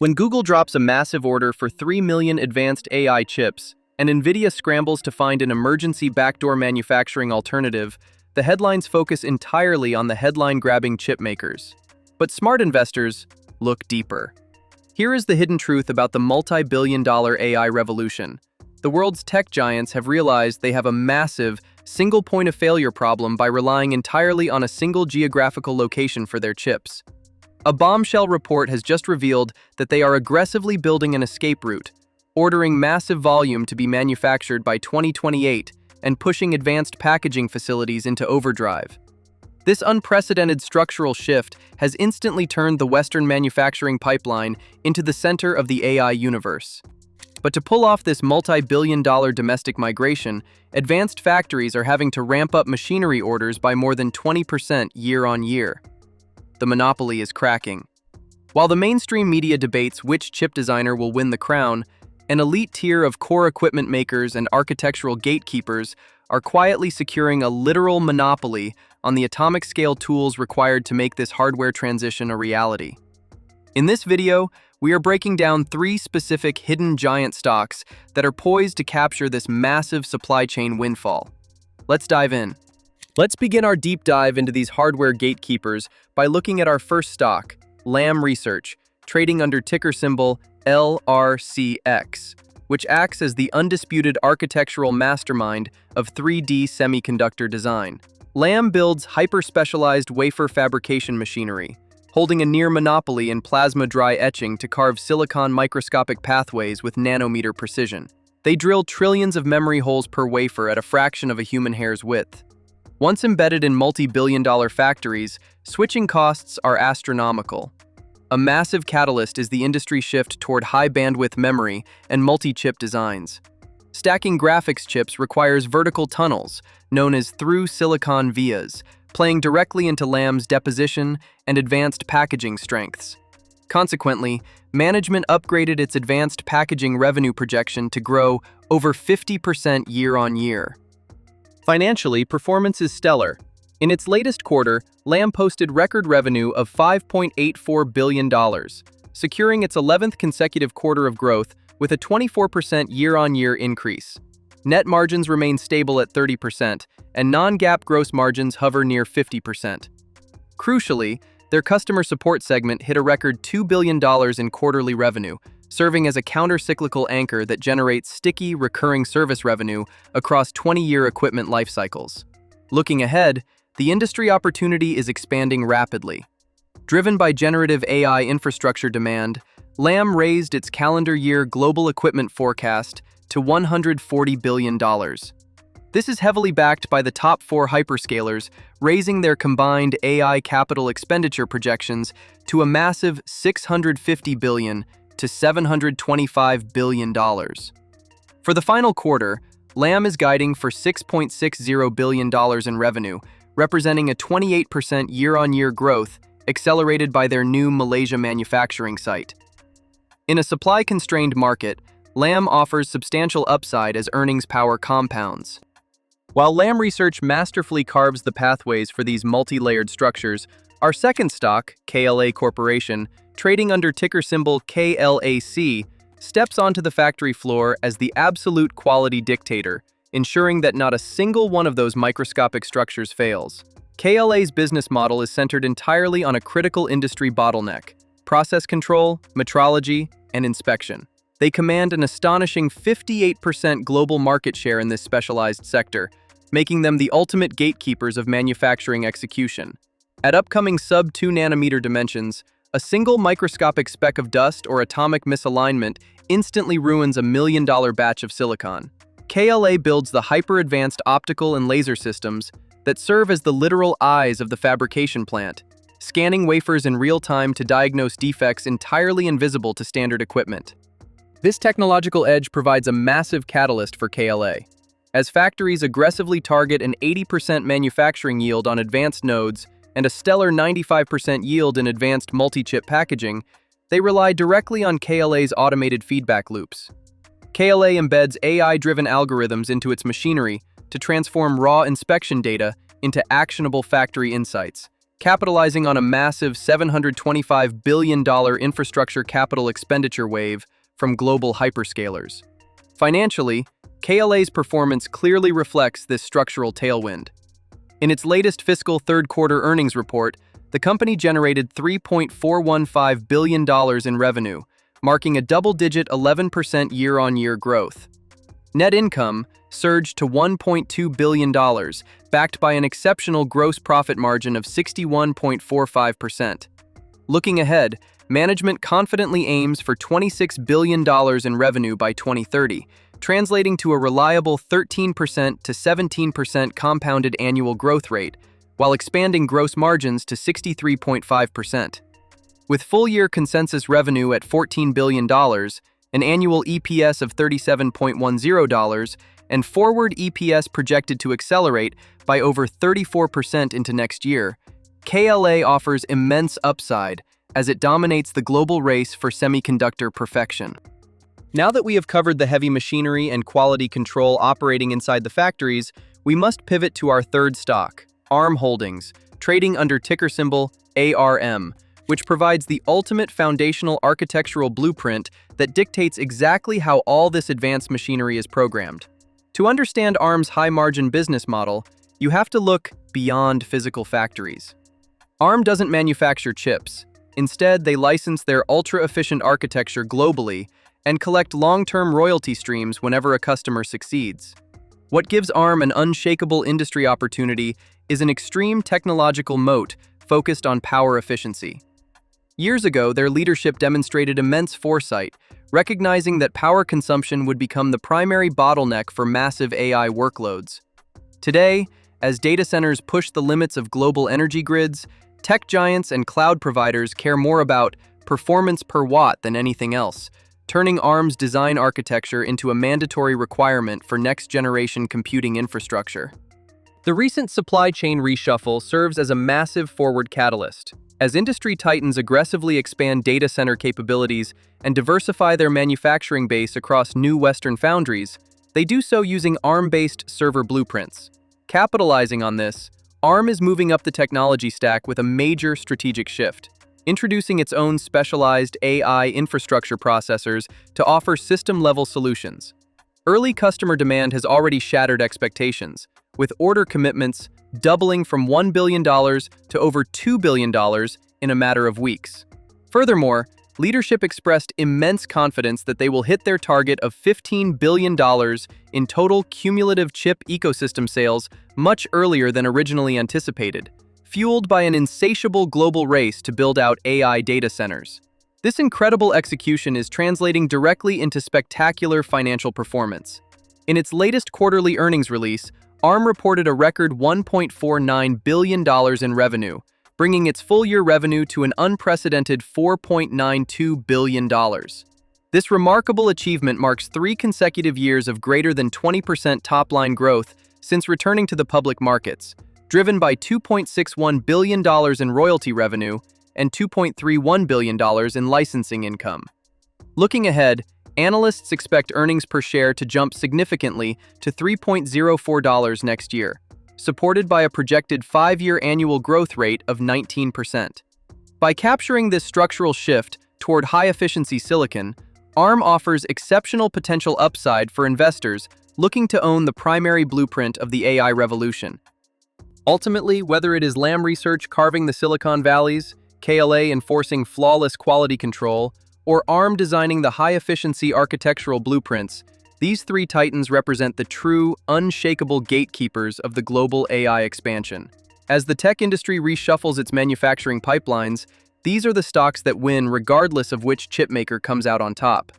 When Google drops a massive order for 3 million advanced AI chips, and Nvidia scrambles to find an emergency backdoor manufacturing alternative, the headlines focus entirely on the headline-grabbing chip makers. But smart investors look deeper. Here is the hidden truth about the multi-billion-dollar AI revolution. The world's tech giants have realized they have a massive, single point of failure problem by relying entirely on a single geographical location for their chips. A bombshell report has just revealed that they are aggressively building an escape route, ordering massive volume to be manufactured by 2028 and pushing advanced packaging facilities into overdrive. This unprecedented structural shift has instantly turned the Western manufacturing pipeline into the center of the AI universe. But to pull off this multi-billion-dollar domestic migration, advanced factories are having to ramp up machinery orders by more than 20% year on year. The monopoly is cracking. While the mainstream media debates which chip designer will win the crown, an elite tier of core equipment makers and architectural gatekeepers are quietly securing a literal monopoly on the atomic-scale tools required to make this hardware transition a reality. In this video, we are breaking down 3 specific hidden giant stocks that are poised to capture this massive supply chain windfall. Let's dive in. Let's begin our deep dive into these hardware gatekeepers by looking at our first stock, Lam Research, trading under ticker symbol LRCX, which acts as the undisputed architectural mastermind of 3D semiconductor design. Lam builds hyper-specialized wafer fabrication machinery, holding a near monopoly in plasma dry etching to carve silicon microscopic pathways with nanometer precision. They drill trillions of memory holes per wafer at a fraction of a human hair's width. Once embedded in multi-billion-dollar factories, switching costs are astronomical. A massive catalyst is the industry shift toward high-bandwidth memory and multi-chip designs. Stacking graphics chips requires vertical tunnels, known as through-silicon vias, playing directly into Lam's deposition and advanced packaging strengths. Consequently, management upgraded its advanced packaging revenue projection to grow over 50% year-on-year. Financially, performance is stellar. In its latest quarter, Lam posted record revenue of $5.84 billion, securing its 11th consecutive quarter of growth with a 24% year-on-year increase. Net margins remain stable at 30%, and non-GAAP gross margins hover near 50%. Crucially, their customer support segment hit a record $2 billion in quarterly revenue, serving as a counter-cyclical anchor that generates sticky, recurring service revenue across 20-year equipment life cycles. Looking ahead, the industry opportunity is expanding rapidly. Driven by generative AI infrastructure demand, Lam raised its calendar year global equipment forecast to $140 billion. This is heavily backed by the top 4 hyperscalers, raising their combined AI capital expenditure projections to a massive $650 billion to $725 billion. For the final quarter, Lam is guiding for $6.60 billion in revenue, representing a 28% year-on-year growth, accelerated by their new Malaysia manufacturing site. In a supply-constrained market, Lam offers substantial upside as earnings power compounds. While Lam Research masterfully carves the pathways for these multi-layered structures, our second stock, KLA Corporation, trading under ticker symbol KLAC, steps onto the factory floor as the absolute quality dictator, ensuring that not a single one of those microscopic structures fails. KLA's business model is centered entirely on a critical industry bottleneck: process control, metrology, and inspection. They command an astonishing 58% global market share in this specialized sector, making them the ultimate gatekeepers of manufacturing execution. At upcoming sub-2 nanometer dimensions, a single microscopic speck of dust or atomic misalignment instantly ruins a $1 million batch of silicon. KLA builds the hyper-advanced optical and laser systems that serve as the literal eyes of the fabrication plant, scanning wafers in real time to diagnose defects entirely invisible to standard equipment. This technological edge provides a massive catalyst for KLA. As factories aggressively target an 80% manufacturing yield on advanced nodes and a stellar 95% yield in advanced multi-chip packaging, they rely directly on KLA's automated feedback loops. KLA embeds AI-driven algorithms into its machinery to transform raw inspection data into actionable factory insights, capitalizing on a massive $725 billion infrastructure capital expenditure wave from global hyperscalers. Financially, KLA's performance clearly reflects this structural tailwind. In its latest fiscal third-quarter earnings report, the company generated $3.415 billion in revenue, marking a double-digit 11% year-on-year growth. Net income surged to $1.2 billion, backed by an exceptional gross profit margin of 61.45%. Looking ahead, management confidently aims for $26 billion in revenue by 2030, translating to a reliable 13% to 17% compounded annual growth rate, while expanding gross margins to 63.5%. With full-year consensus revenue at $14 billion, an annual EPS of $37.10, and forward EPS projected to accelerate by over 34% into next year, KLA offers immense upside as it dominates the global race for semiconductor perfection. Now that we have covered the heavy machinery and quality control operating inside the factories, we must pivot to our third stock, ARM Holdings, trading under ticker symbol ARM, which provides the ultimate foundational architectural blueprint that dictates exactly how all this advanced machinery is programmed. To understand ARM's high-margin business model, you have to look beyond physical factories. ARM doesn't manufacture chips. Instead, they license their ultra-efficient architecture globally and collect long-term royalty streams whenever a customer succeeds. What gives ARM an unshakable industry opportunity is an extreme technological moat focused on power efficiency. Years ago, their leadership demonstrated immense foresight, recognizing that power consumption would become the primary bottleneck for massive AI workloads. Today, as data centers push the limits of global energy grids, tech giants and cloud providers care more about performance per watt than anything else, turning ARM's design architecture into a mandatory requirement for next-generation computing infrastructure. The recent supply chain reshuffle serves as a massive forward catalyst. As industry titans aggressively expand data center capabilities and diversify their manufacturing base across new Western foundries, they do so using ARM-based server blueprints. Capitalizing on this, ARM is moving up the technology stack with a major strategic shift, introducing its own specialized AI infrastructure processors to offer system-level solutions. Early customer demand has already shattered expectations, with order commitments doubling from $1 billion to over $2 billion in a matter of weeks. Furthermore, leadership expressed immense confidence that they will hit their target of $15 billion in total cumulative chip ecosystem sales much earlier than originally anticipated, fueled by an insatiable global race to build out AI data centers. This incredible execution is translating directly into spectacular financial performance. In its latest quarterly earnings release, ARM reported a record $1.49 billion in revenue, bringing its full-year revenue to an unprecedented $4.92 billion. This remarkable achievement marks 3 consecutive years of greater than 20% top-line growth since returning to the public markets, driven by $2.61 billion in royalty revenue and $2.31 billion in licensing income. Looking ahead, analysts expect earnings per share to jump significantly to $3.04 next year, supported by a projected 5-year annual growth rate of 19%. By capturing this structural shift toward high-efficiency silicon, ARM offers exceptional potential upside for investors looking to own the primary blueprint of the AI revolution. Ultimately, whether it is Lam Research carving the Silicon Valleys, KLA enforcing flawless quality control, or ARM designing the high-efficiency architectural blueprints, these 3 titans represent the true, unshakable gatekeepers of the global AI expansion. As the tech industry reshuffles its manufacturing pipelines, these are the stocks that win regardless of which chipmaker comes out on top.